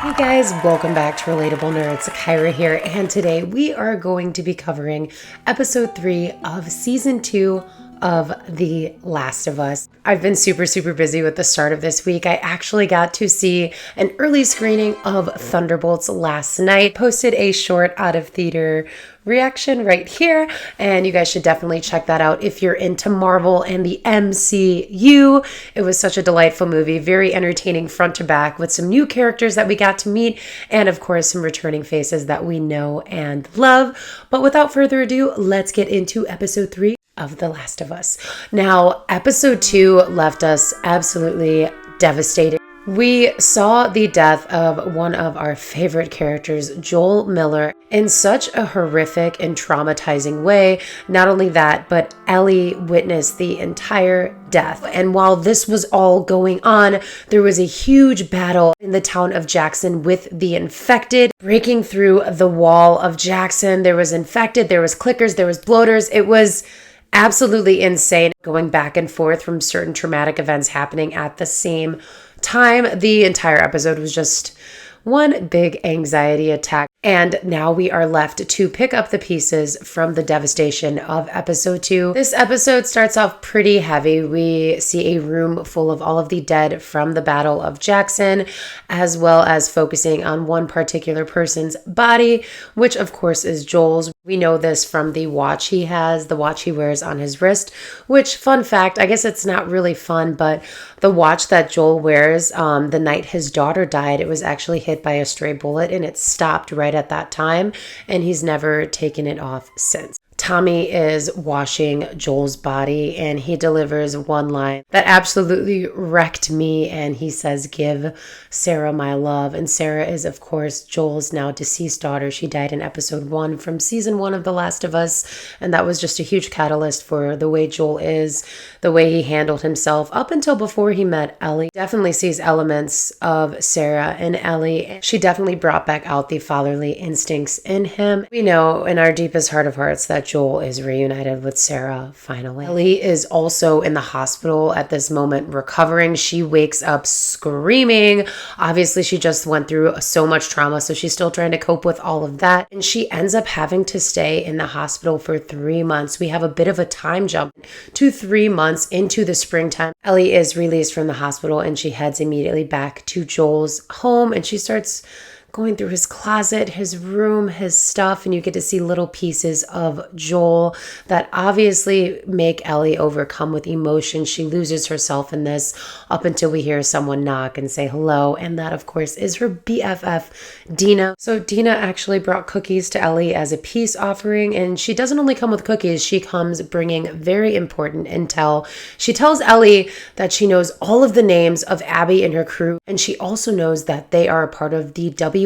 Hey guys, welcome back to Relatable Nerds. Kyra here, and today we are going to be covering episode 3 of season 2 of The Last of Us. I've been super busy with the start of this week. I actually got to see an early screening of Thunderbolts last night. Posted a short out of theater reaction right here, and you guys should definitely check that out if you're into Marvel and the MCU. It was such a delightful movie, very entertaining front to back, with some new characters that we got to meet, and of course some returning faces that we know and love. But without further ado, let's get into episode 3 of The Last of Us. Now, episode 2 left us absolutely devastated. We saw the death of one of our favorite characters, Joel Miller, in such a horrific and traumatizing way. Not only that, but Ellie witnessed the entire death. And while this was all going on, there was a huge battle in the town of Jackson with the infected, breaking through the wall of Jackson. There was infected, there was clickers, there was bloaters. It was absolutely insane, going back and forth from certain traumatic events happening at the same time. The entire episode was just one big anxiety attack. And now we are left to pick up the pieces from the devastation of episode 2. This episode starts off pretty heavy. We see a room full of all of the dead from the Battle of Jackson, as well as focusing on one particular person's body, which of course is Joel's. We know this from the watch he has, the watch he wears on his wrist, which, fun fact, I guess it's not really fun, but the watch that Joel wears the night his daughter died, it was actually hit by a stray bullet and it stopped right at that time, and he's never taken it off since. Tommy is washing Joel's body, and he delivers one line that absolutely wrecked me, and he says, "Give Sarah my love." And Sarah is, of course, Joel's now deceased daughter. She died in episode 1 from season 1 of The Last of Us, and that was just a huge catalyst for the way Joel is, the way he handled himself up until before he met Ellie. Definitely sees elements of Sarah and Ellie. She definitely brought back out the fatherly instincts in him. We know in our deepest heart of hearts that Joel is reunited with Sarah finally. Ellie is also in the hospital at this moment, recovering. She wakes up screaming. Obviously, she just went through so much trauma, so she's still trying to cope with all of that. And she ends up having to stay in the hospital for 3 months. We have a bit of a time jump to 3 months into the springtime. Ellie is released from the hospital, and she heads immediately back to Joel's home, and she starts going through his closet, his room, his stuff, and you get to see little pieces of Joel that obviously make Ellie overcome with emotion. She loses herself in this up until we hear someone knock and say hello, and that, of course, is her BFF, Dina. So Dina actually brought cookies to Ellie as a peace offering, and she doesn't only come with cookies, she comes bringing very important intel. She tells Ellie that she knows all of the names of Abby and her crew, and she also knows that they are a part of the WLF,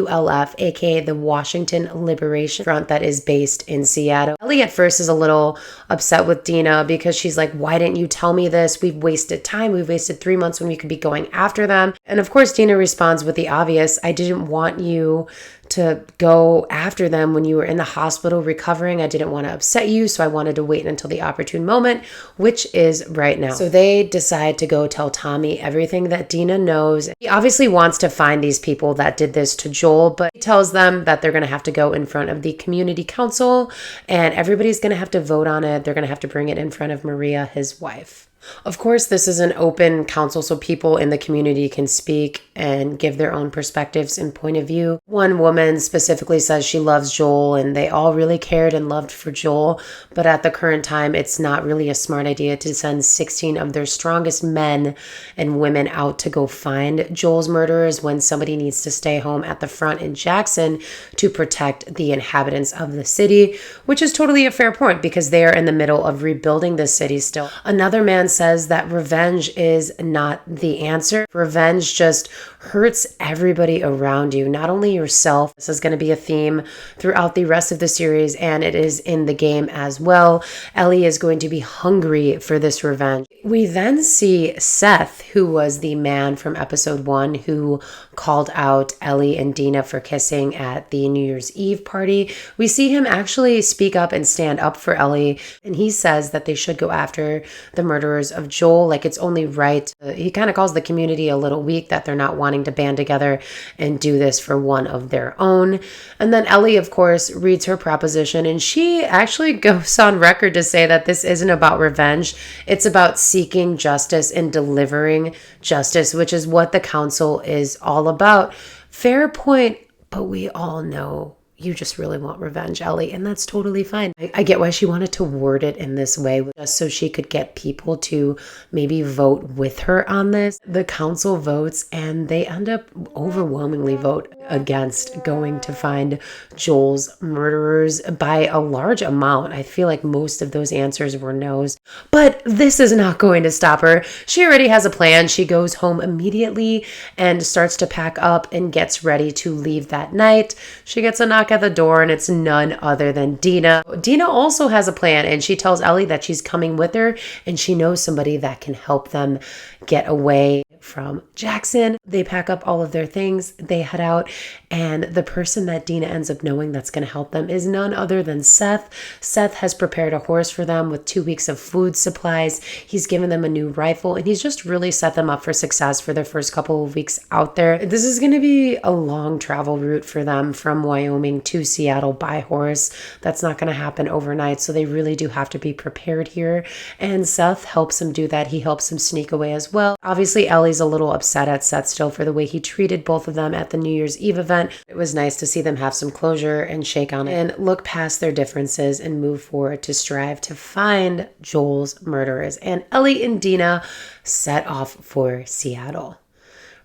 aka the Washington Liberation Front, that is based in Seattle. Ellie at first is a little upset with Dina because she's like, "Why didn't you tell me this? We've wasted time. We've wasted 3 months when we could be going after them." And of course, Dina responds with the obvious, "I didn't want you to go after them when you were in the hospital recovering. I didn't want to upset you, so I wanted to wait until the opportune moment," which is right now. So they decide to go tell Tommy everything that Dina knows. He obviously wants to find these people that did this to Joel, but he tells them that they're going to have to go in front of the community council, and everybody's going to have to vote on it. They're going to have to bring it in front of Maria, his wife. Of course, this is an open council, so people in the community can speak and give their own perspectives and point of view. One woman specifically says she loves Joel, and they all really cared and loved for Joel, but at the current time, it's not really a smart idea to send 16 of their strongest men and women out to go find Joel's murderers when somebody needs to stay home at the front in Jackson to protect the inhabitants of the city, which is totally a fair point because they are in the middle of rebuilding the city still. Another man says that revenge is not the answer. Revenge just hurts everybody around you, not only yourself. This is going to be a theme throughout the rest of the series, and it is in the game as well. Ellie is going to be hungry for this revenge. We then see Seth, who was the man from episode 1 who called out Ellie and Dina for kissing at the New Year's Eve party. We see him actually speak up and stand up for Ellie, and he says that they should go after the murderers of Joel, like it's only right. He kind of calls the community a little weak that they're not wanting to band together and do this for one of their own. And then Ellie, of course, reads her proposition, and she actually goes on record to say that this isn't about revenge. It's about seeking justice and delivering justice, which is what the council is all about. Fair point, but we all know you just really want revenge, Ellie, and that's totally fine. I get why she wanted to word it in this way, just so she could get people to maybe vote with her on this. The council votes, and they end up overwhelmingly vote against going to find Joel's murderers by a large amount. I feel like most of those answers were no's, but this is not going to stop her. She already has a plan. She goes home immediately and starts to pack up and gets ready to leave that night. She gets a knock at the door, and it's none other than Dina. Dina also has a plan, and she tells Ellie that she's coming with her, and she knows somebody that can help them get away from Jackson. They pack up all of their things, they head out, and the person that Dina ends up knowing that's going to help them is none other than Seth. Seth has prepared a horse for them with 2 weeks of food supplies. He's given them a new rifle, and he's just really set them up for success for their first couple of weeks out there. This is going to be a long travel route for them from Wyoming to Seattle by horse. That's not going to happen overnight, so they really do have to be prepared here, and Seth helps him do that. He helps him sneak away as well. Obviously, Ellie's a little upset at Seth still for the way he treated both of them at the New Year's Eve event. It was nice to see them have some closure and shake on it and look past their differences and move forward to strive to find Joel's murderers. And Ellie and Dina set off for Seattle.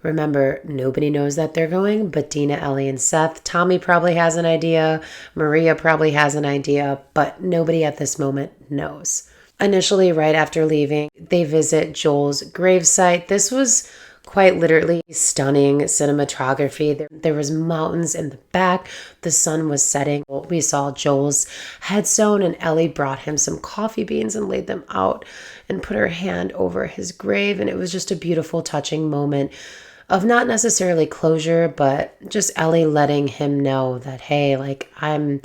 Remember, nobody knows that they're going but Dina, Ellie, and Seth. Tommy probably has an idea. Maria probably has an idea, but nobody at this moment knows. Initially, right after leaving, they visit Joel's gravesite. This was quite literally stunning cinematography. There was mountains in the back. The sun was setting. We saw Joel's headstone, and Ellie brought him some coffee beans and laid them out and put her hand over his grave. And it was just a beautiful, touching moment of not necessarily closure, but just Ellie letting him know that, hey, like, I'm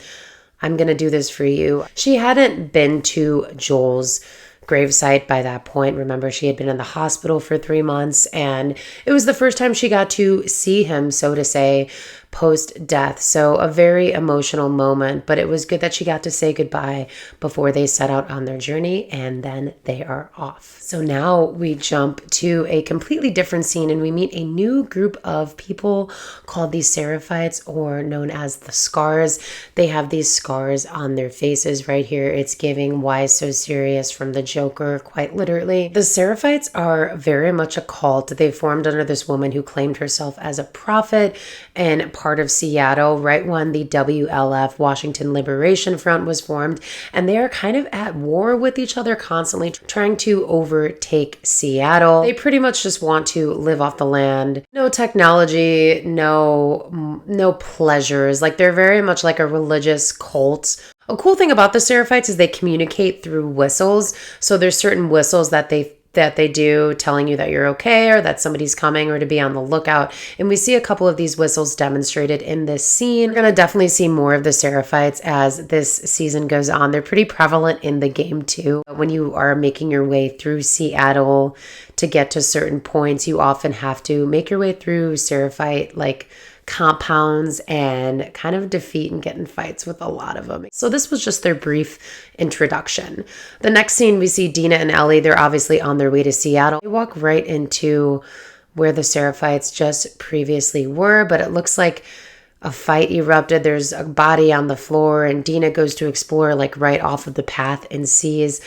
going to do this for you. She hadn't been to Joel's gravesite by that point. Remember, she had been in the hospital for 3 months, and it was the first time she got to see him, so to say, post-death. So a very emotional moment, but it was good that she got to say goodbye before they set out on their journey, and then they are off. So now we jump to a completely different scene, and we meet a new group of people called the Seraphites, or known as the Scars. They have these scars on their faces right here. It's giving "Why So Serious" from the Joker, quite literally. The Seraphites are very much a cult. They formed under this woman who claimed herself as a prophet and part of Seattle right when the WLF, Washington Liberation Front, was formed, and they are kind of at war with each other, constantly trying to overtake Seattle. They pretty much just want to live off the land. No technology, no pleasures. Like, they're very much like a religious cult. A cool thing about the Seraphites is they communicate through whistles. So there's certain whistles that they do telling you that you're okay or that somebody's coming or to be on the lookout. And we see a couple of these whistles demonstrated in this scene. We're going to definitely see more of the Seraphites as this season goes on. They're pretty prevalent in the game too. When you are making your way through Seattle to get to certain points, you often have to make your way through Seraphite compounds and kind of defeat and get in fights with a lot of them. So this was just their brief introduction. The next scene, we see Dina and Ellie. They're obviously on their way to Seattle. They walk right into where the Seraphites just previously were, but it looks like a fight erupted. There's a body on the floor, and Dina goes to explore right off of the path and sees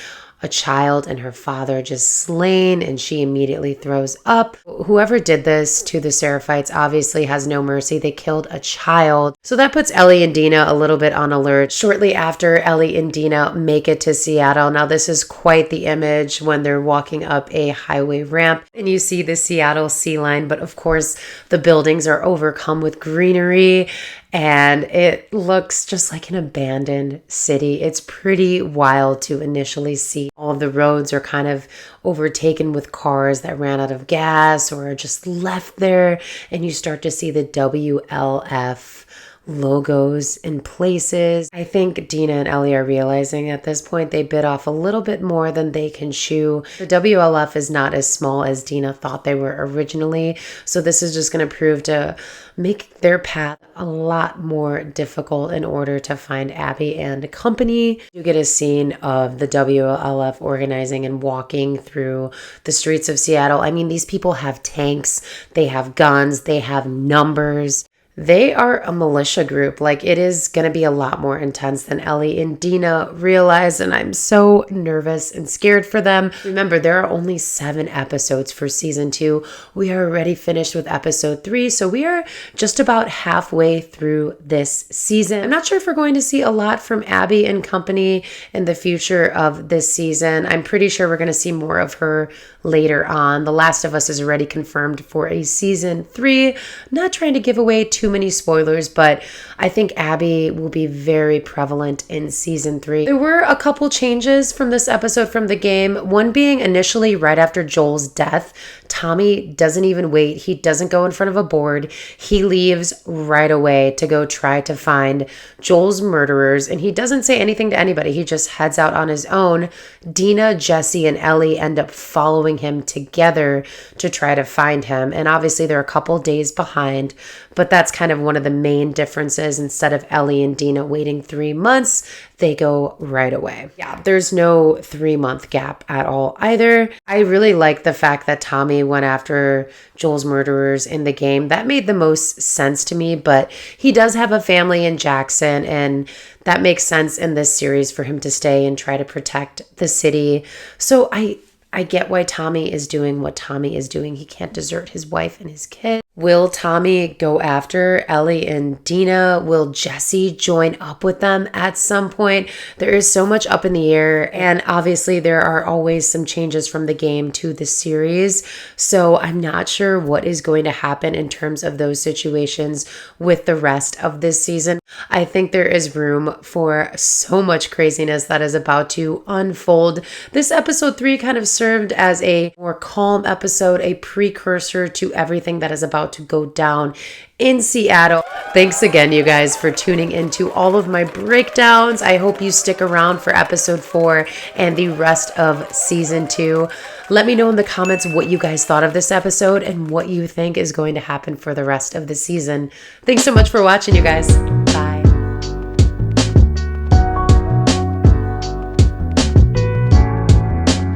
a child and her father just slain, and she immediately throws up. Whoever did this to the Seraphites obviously has no mercy. They killed a child. So that puts Ellie and Dina a little bit on alert. Shortly after, Ellie and Dina make it to Seattle. Now, this is quite the image when they're walking up a highway ramp and you see the Seattle sea line, but of course the buildings are overcome with greenery and it looks just like an abandoned city. It's pretty wild to initially see. All of the roads are kind of overtaken with cars that ran out of gas or are just left there. And you start to see the WLF logos in places. I think Dina and Ellie are realizing at this point they bit off a little bit more than they can chew. The WLF is not as small as Dina thought they were originally, so this is just going to prove to make their path a lot more difficult in order to find Abby and company. You get a scene of the WLF organizing and walking through the streets of Seattle. I mean, these people have tanks, they have guns, they have numbers. They are a militia group. Like, it is going to be a lot more intense than Ellie and Dina realize, and I'm so nervous and scared for them. Remember, there are only 7 episodes for season 2. We are already finished with episode 3, so we are just about halfway through this season. I'm not sure if we're going to see a lot from Abby and company in the future of this season. I'm pretty sure we're going to see more of her later on. The Last of Us is already confirmed for a season 3. Not trying to give away too many spoilers, but I think Abby will be very prevalent in season 3. There were a couple changes from this episode from the game. One being initially right after Joel's death, Tommy doesn't even wait. He doesn't go in front of a board. He leaves right away to go try to find Joel's murderers, and he doesn't say anything to anybody. He just heads out on his own. Dina, Jesse, and Ellie end up following him together to try to find him, and obviously they're a couple days behind, but that's kind of one of the main differences. Instead of Ellie and Dina waiting 3 months, they go right away. Yeah, there's no 3-month gap at all either. I really like the fact that Tommy went after Joel's murderers in the game. That made the most sense to me, but he does have a family in Jackson, and that makes sense in this series for him to stay and try to protect the city. So I get why Tommy is doing what Tommy is doing. He can't desert his wife and his kid. Will Tommy go after Ellie and Dina? Will Jesse join up with them at some point? There is so much up in the air, and obviously there are always some changes from the game to the series. So I'm not sure what is going to happen in terms of those situations with the rest of this season. I think there is room for so much craziness that is about to unfold. This episode 3 kind of served as a more calm episode, a precursor to everything that is about to go down in Seattle. Thanks again, you guys, for tuning into all of my breakdowns. I hope you stick around for episode 4 and the rest of season 2. Let me know in the comments what you guys thought of this episode and what you think is going to happen for the rest of the season. Thanks so much for watching, you guys. Bye.